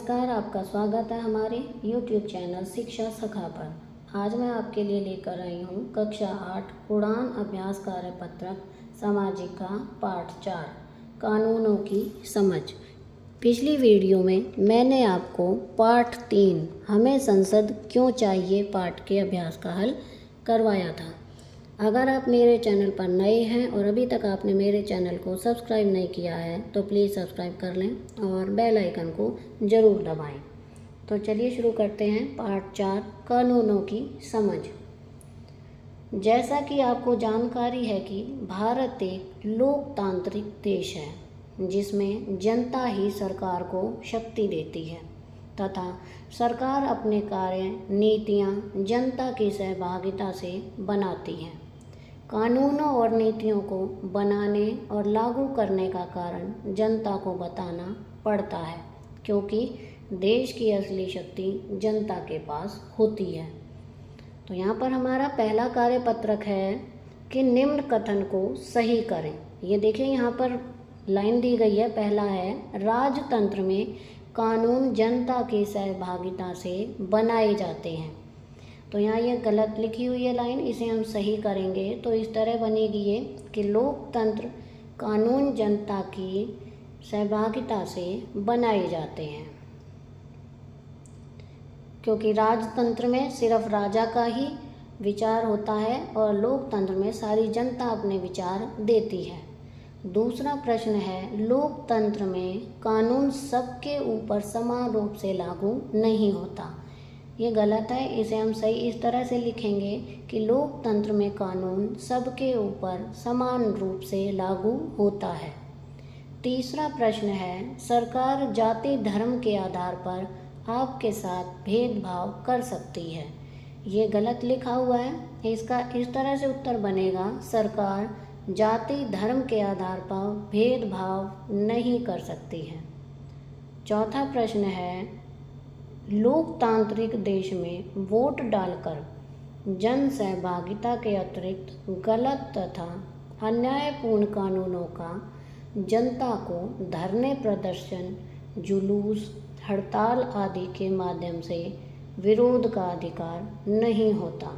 नमस्कार, आपका स्वागत है हमारे YouTube चैनल शिक्षा सखा पर। आज मैं आपके लिए लेकर आई हूँ कक्षा 8 उड़ान अभ्यास कार्यपत्रक सामाजिक का पाठ 4 कानूनों की समझ। पिछली वीडियो में मैंने आपको पाठ 3 हमें संसद क्यों चाहिए पाठ के अभ्यास का हल करवाया था। अगर आप मेरे चैनल पर नए हैं और अभी तक आपने मेरे चैनल को सब्सक्राइब नहीं किया है तो प्लीज़ सब्सक्राइब कर लें और बेल आइकन को ज़रूर दबाएं। तो चलिए शुरू करते हैं पाठ 4 कानूनों की समझ। जैसा कि आपको जानकारी है कि भारत एक लोकतांत्रिक देश है जिसमें जनता ही सरकार को शक्ति देती है तथा सरकार अपने कार्य नीतियाँ जनता की सहभागिता से बनाती है। कानूनों और नीतियों को बनाने और लागू करने का कारण जनता को बताना पड़ता है क्योंकि देश की असली शक्ति जनता के पास होती है। तो यहाँ पर हमारा पहला कार्यपत्रक है कि निम्न कथन को सही करें। ये देखिए यहाँ पर लाइन दी गई है। पहला है राजतंत्र में कानून जनता की सहभागिता से बनाए जाते हैं। तो यहाँ ये गलत लिखी हुई है लाइन, इसे हम सही करेंगे तो इस तरह बनेगी ये कि लोकतंत्र कानून जनता की सहभागिता से बनाए जाते हैं क्योंकि राजतंत्र में सिर्फ राजा का ही विचार होता है और लोकतंत्र में सारी जनता अपने विचार देती है। दूसरा प्रश्न है लोकतंत्र में कानून सबके ऊपर समान रूप से लागू नहीं होता। ये गलत है, इसे हम सही इस तरह से लिखेंगे कि लोकतंत्र में कानून सबके ऊपर समान रूप से लागू होता है। तीसरा प्रश्न है सरकार जाति धर्म के आधार पर आपके साथ भेदभाव कर सकती है। ये गलत लिखा हुआ है, इसका इस तरह से उत्तर बनेगा सरकार जाति धर्म के आधार पर भेदभाव नहीं कर सकती है। चौथा प्रश्न है लोकतांत्रिक देश में वोट डालकर जन सहभागिता के अतिरिक्त गलत तथा अन्यायपूर्ण कानूनों का जनता को धरने प्रदर्शन जुलूस हड़ताल आदि के माध्यम से विरोध का अधिकार नहीं होता।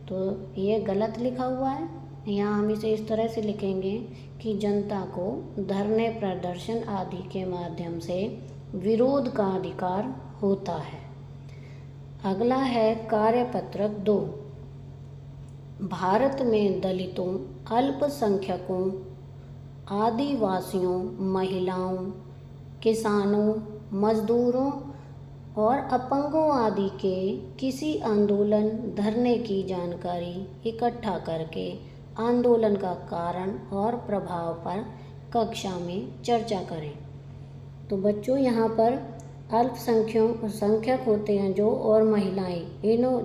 तो ये गलत लिखा हुआ है, यहाँ हम इसे इस तरह से लिखेंगे कि जनता को धरने प्रदर्शन आदि के माध्यम से विरोध का अधिकार होता है। अगला है कार्यपत्रक 2 भारत में दलितों अल्पसंख्यकों आदिवासियों महिलाओं किसानों मजदूरों और अपंगों आदि के किसी आंदोलन धरने की जानकारी इकट्ठा करके आंदोलन का कारण और प्रभाव पर कक्षा में चर्चा करें। तो बच्चों यहाँ पर अल्पसंख्यक होते हैं जो और महिलाएं,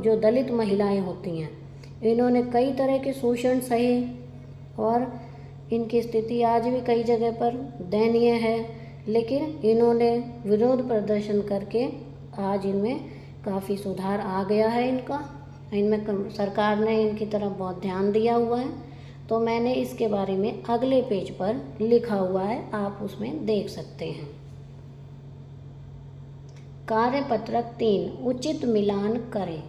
जो दलित महिलाएं होती हैं, इन्होंने कई तरह के शोषण सहे और इनकी स्थिति आज भी कई जगह पर दयनीय है, लेकिन इन्होंने विरोध प्रदर्शन करके आज इनमें काफ़ी सुधार आ गया है। इनमें सरकार ने इनकी तरफ बहुत ध्यान दिया हुआ है। तो मैंने इसके बारे में अगले पेज पर लिखा हुआ है, आप उसमें देख सकते हैं। कार्यपत्रक 3 उचित मिलान करें।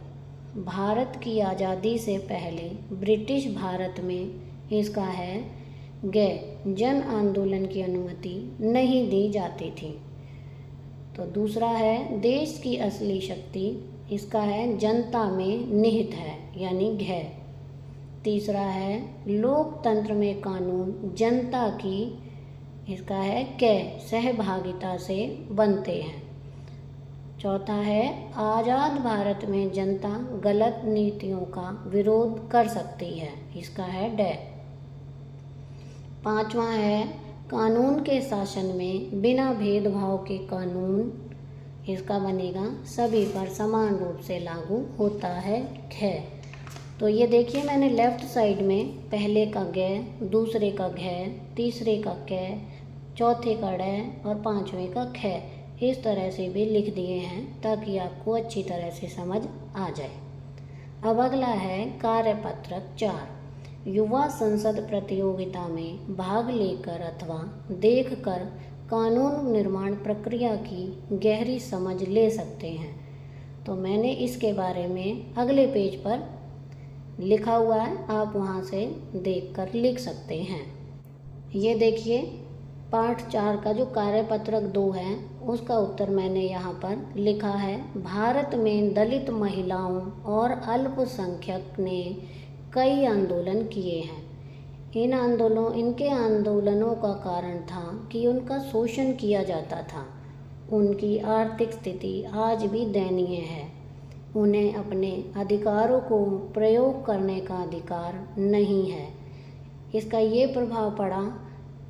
भारत की आज़ादी से पहले ब्रिटिश भारत में इसका है जन आंदोलन की अनुमति नहीं दी जाती थी। तो दूसरा है देश की असली शक्ति, इसका है जनता में निहित है यानी तीसरा है लोकतंत्र में कानून जनता की, इसका है सहभागिता से बनते हैं। चौथा है आज़ाद भारत में जनता गलत नीतियों का विरोध कर सकती है, इसका है पांचवा है कानून के शासन में बिना भेदभाव के कानून, इसका बनेगा सभी पर समान रूप से लागू होता है तो ये देखिए मैंने लेफ्ट साइड में पहले का दूसरे का तीसरे का चौथे का और पांचवें का इस तरह से भी लिख दिए हैं ताकि आपको अच्छी तरह से समझ आ जाए। अब अगला है कार्यपत्रक 4 युवा संसद प्रतियोगिता में भाग लेकर अथवा देखकर कानून निर्माण प्रक्रिया की गहरी समझ ले सकते हैं। तो मैंने इसके बारे में अगले पेज पर लिखा हुआ है, आप वहाँ से देखकर लिख सकते हैं। ये देखिए, पाठ 4 का जो कार्यपत्रक 2 है उसका उत्तर मैंने यहाँ पर लिखा है। भारत में दलित महिलाओं और अल्पसंख्यक ने कई आंदोलन किए हैं। इनके आंदोलनों का कारण था कि उनका शोषण किया जाता था। उनकी आर्थिक स्थिति आज भी दयनीय है। उन्हें अपने अधिकारों को प्रयोग करने का अधिकार नहीं है। इसका ये प्रभाव पड़ा,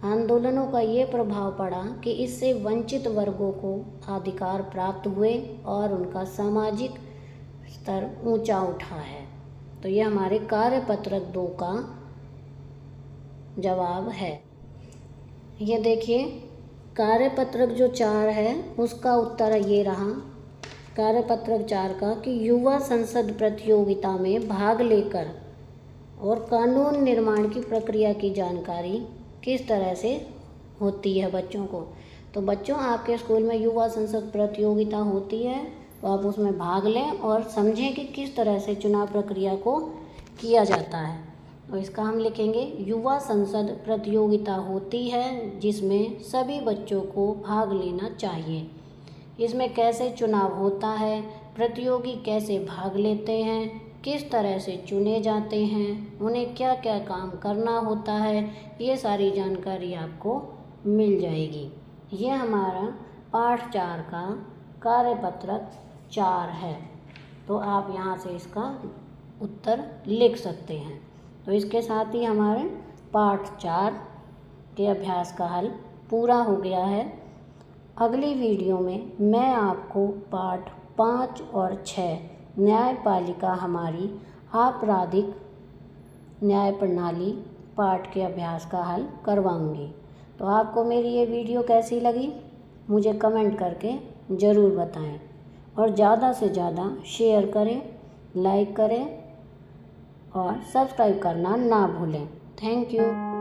आंदोलनों का ये प्रभाव पड़ा कि इससे वंचित वर्गों को अधिकार प्राप्त हुए और उनका सामाजिक स्तर ऊंचा उठा है। तो ये हमारे कार्यपत्रक 2 का जवाब है। ये देखिए, कार्यपत्रक जो 4 है उसका उत्तर ये रहा, कार्यपत्रक 4 का, कि युवा संसद प्रतियोगिता में भाग लेकर और कानून निर्माण की प्रक्रिया की जानकारी किस तरह से होती है बच्चों को। तो बच्चों, आपके स्कूल में युवा संसद प्रतियोगिता होती है तो आप उसमें भाग लें और समझें कि किस तरह से चुनाव प्रक्रिया को किया जाता है। तो इसका हम लिखेंगे, युवा संसद प्रतियोगिता होती है जिसमें सभी बच्चों को भाग लेना चाहिए। इसमें कैसे चुनाव होता है, प्रतियोगी कैसे भाग लेते हैं, किस तरह से चुने जाते हैं, उन्हें क्या क्या काम करना होता है, ये सारी जानकारी आपको मिल जाएगी। ये हमारा पाठ 4 का कार्यपत्रक 4 है। तो आप यहाँ से इसका उत्तर लिख सकते हैं। तो इसके साथ ही हमारे पाठ 4 के अभ्यास का हल पूरा हो गया है। अगली वीडियो में मैं आपको पाठ 5 और 6 न्यायपालिका हमारी आपराधिक न्याय प्रणाली पाठ के अभ्यास का हल करवाऊंगी। तो आपको मेरी ये वीडियो कैसी लगी मुझे कमेंट करके ज़रूर बताएं और ज़्यादा से ज़्यादा शेयर करें, लाइक करें और सब्सक्राइब करना ना भूलें। Thank you.